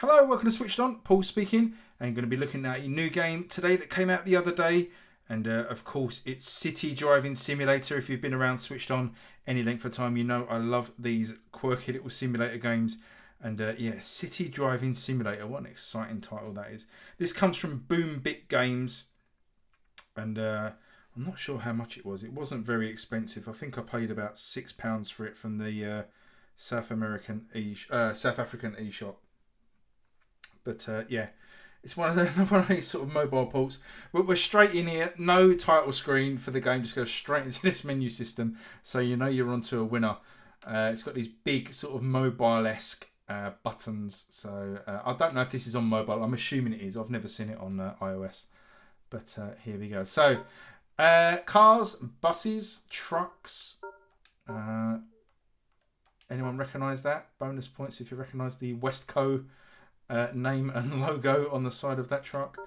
Hello, welcome to Switched On. Paul speaking, and going to be looking at a new game today that came out the other day. And of course, it's City Driving Simulator. If you've been around Switched On any length of time, you know I love these quirky little simulator games. And yeah, City Driving Simulator. What an exciting title that is. This comes from Boom Bit Games. And I'm not sure how much it was. It wasn't very expensive. I think I paid about £6 for it from the South African eShop. But yeah, it's one of these sort of mobile ports. But we're straight in here. No title screen for the game. Just go straight into this menu system. So you know you're onto a winner. It's got these big sort of mobile-esque buttons. So I don't know if this is on mobile. I'm assuming it is. I've never seen it on iOS. But here we go. So cars, buses, trucks. Anyone recognise that? Bonus points if you recognise the Westco name and logo on the side of that truck.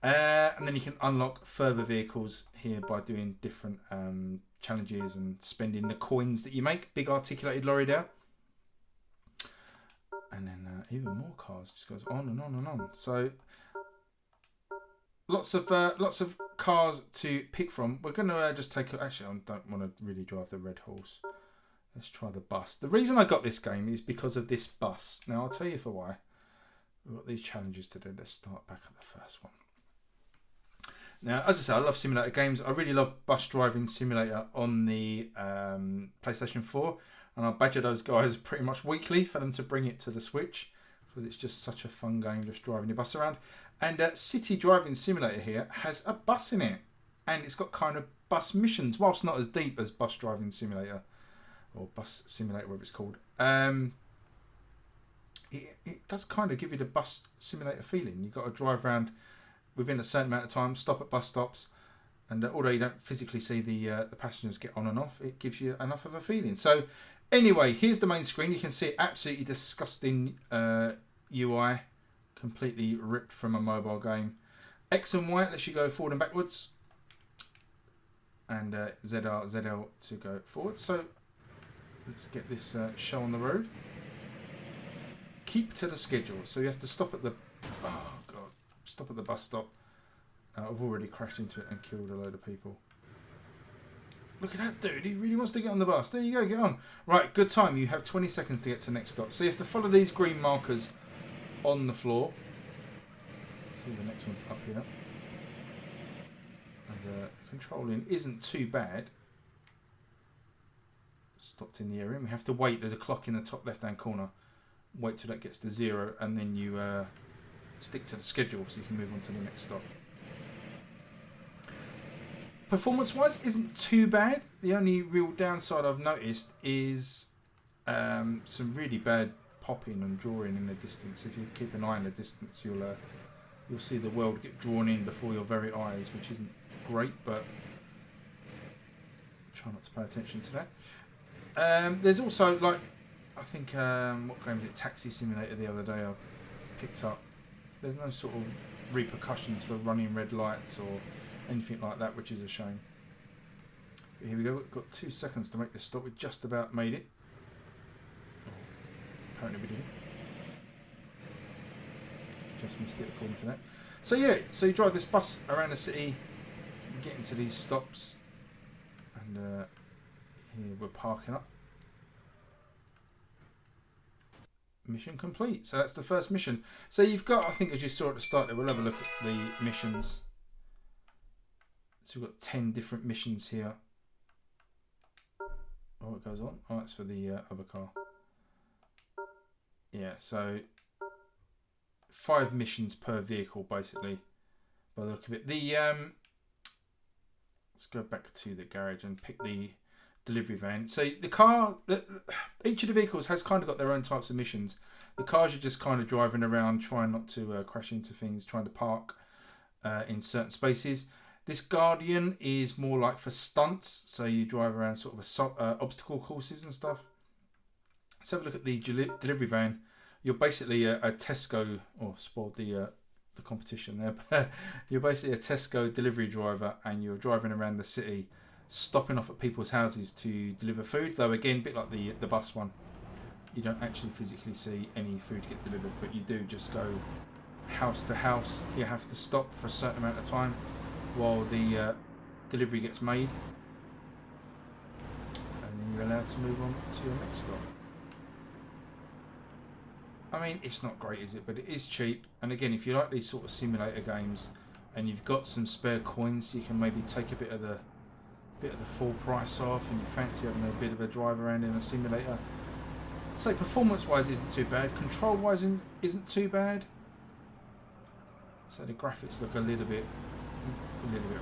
And then you can unlock further vehicles here by doing different challenges and spending the coins that you make. Big articulated lorry there. And then even more cars. Just goes on and on and on. So lots of cars to pick from. We're going to just take... Actually, I don't want to really drive the red horse. Let's try the bus. The reason I got this game is because of this bus. Now, I'll tell you for why. We've got these challenges to do. Let's start back at the first one. Now, as I say, I love simulator games. I really love Bus Driving Simulator on the PlayStation 4. And I badger those guys pretty much weekly for them to bring it to the Switch. Because it's just such a fun game just driving your bus around. And City Driving Simulator here has a bus in it. And it's got kind of bus missions. Whilst not as deep as Bus Driving Simulator. Or Bus Simulator, whatever it's called. It does kind of give you the bus simulator feeling. You've got to drive around within a certain amount of time, stop at bus stops, and although you don't physically see the passengers get on and off, it gives you enough of a feeling. So anyway, here's the main screen. You can see absolutely disgusting UI, completely ripped from a mobile game. X and Y lets you go forward and backwards, and ZR, ZL to go forward. So let's get this show on the road. Keep to the schedule. So you have to stop at the bus stop. I've already crashed into it and killed a load of people. Look at that dude. He really wants to get on the bus. There you go. Get on. Right. Good time. You have 20 seconds to get to the next stop. So you have to follow these green markers on the floor. See, the next one's up here. And controlling isn't too bad. Stopped in the area. We have to wait. There's a clock in the top left-hand corner. Wait till that gets to 0 and then you stick to the schedule so you can move on to the next stop. Performance wise isn't too bad. The only real downside I've noticed is some really bad popping and drawing in the distance. If you keep an eye on the distance, you'll see the world get drawn in before your very eyes, which isn't great, but try not to pay attention to that. There's also like I think, what game was it? Taxi Simulator the other day I picked up. There's no sort of repercussions for running red lights or anything like that, which is a shame. But here we go. We've got 2 seconds to make this stop. We just about made it. Apparently we didn't. Just missed it according to that. So yeah, so you drive this bus around the city, you get into these stops, and here we're parking up. Mission complete. So that's the first mission. So you've got, I think as you saw at the start there, we'll have a look at the missions. So we've got 10 different missions here. Oh, it goes on. Oh, that's for the other car. Yeah, so 5 missions per vehicle basically, by the look of it. Let's go back to the garage and pick the delivery van. So the car, each of the vehicles has kind of got their own types of missions. The cars are just kind of driving around, trying not to crash into things, trying to park in certain spaces. This Guardian is more like for stunts, so you drive around sort of obstacle courses and stuff. Let's have a look at the delivery van. You're basically a Tesco, spoiled the competition there, but you're basically a Tesco delivery driver and you're driving around the city, stopping off at people's houses to deliver food, though again, a bit like the bus one. you don't actually physically see any food get delivered, but you do just go house to house. You have to stop for a certain amount of time while the delivery gets made, and then you're allowed to move on to your next stop. I mean, it's not great, is it? But it is cheap. And again, if you like these sort of simulator games and you've got some spare coins, you can maybe take a bit of the full price off, and you fancy having a bit of a drive around in a simulator. So performance-wise isn't too bad. Control-wise isn't too bad. So the graphics look a little bit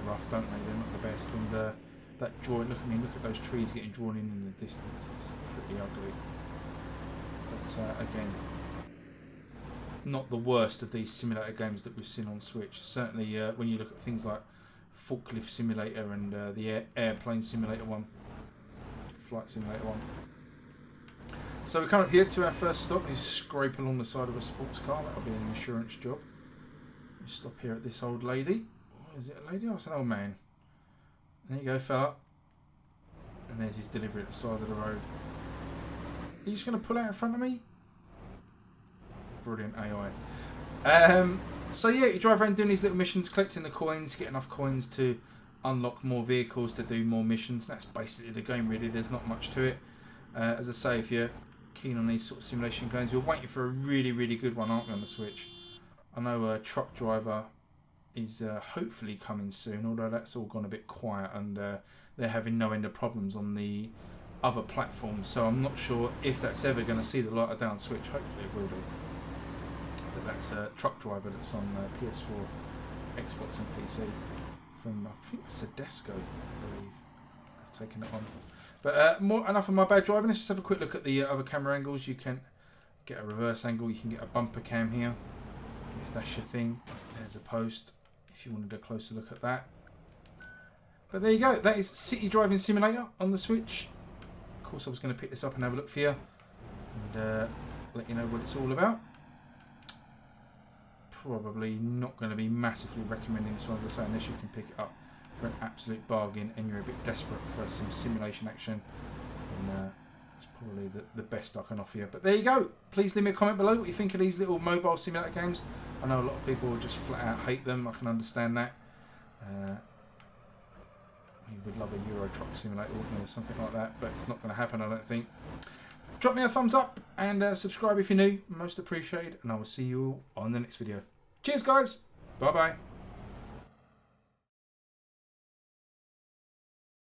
rough, don't they? They're not the best. And that drawing, look at those trees getting drawn in the distance. It's pretty ugly. But again, not the worst of these simulator games that we've seen on Switch. Certainly when you look at things like Forklift Simulator and the Airplane Simulator 1, Flight Simulator 1. So we come up here to our first stop. We scrape along the side of a sports car. That'll be an insurance job. We stop here at this old lady. Oh, is it a lady or it's an old man? There you go, fella. And there's his delivery at the side of the road. Are you just going to pull out in front of me? Brilliant AI. So yeah, you drive around doing these little missions, collecting the coins, get enough coins to unlock more vehicles to do more missions. That's basically the game, really. There's not much to it. As I say, if you're keen on these sort of simulation games, we're waiting for a really, really good one, aren't we, on the Switch? I know Truck Driver is hopefully coming soon, although that's all gone a bit quiet, and they're having no end of problems on the other platforms. So I'm not sure if that's ever going to see the light of day on Switch. Hopefully it will do. But that's Truck Driver that's on PS4, Xbox and PC from, I think, Sedesco, I believe. I've taken it on. But enough of my bad driving. Let's just have a quick look at the other camera angles. You can get a reverse angle. You can get a bumper cam here, if that's your thing. There's a post, if you wanted a closer look at that. But there you go. That is City Driving Simulator on the Switch. Of course, I was going to pick this up and have a look for you, and let you know what it's all about. Probably not going to be massively recommending this one, as I say, unless you can pick it up for an absolute bargain and you're a bit desperate for some simulation action. And it's probably the best I can offer you. But there you go. Please leave me a comment below what you think of these little mobile simulator games. I know a lot of people will just flat out hate them. I can understand that. We would love a Euro Truck Simulator or something like that, but it's not going to happen, I don't think. Drop me a thumbs up and subscribe if you're new. Most appreciated. And I will see you all on the next video. Cheers, guys. Bye-bye.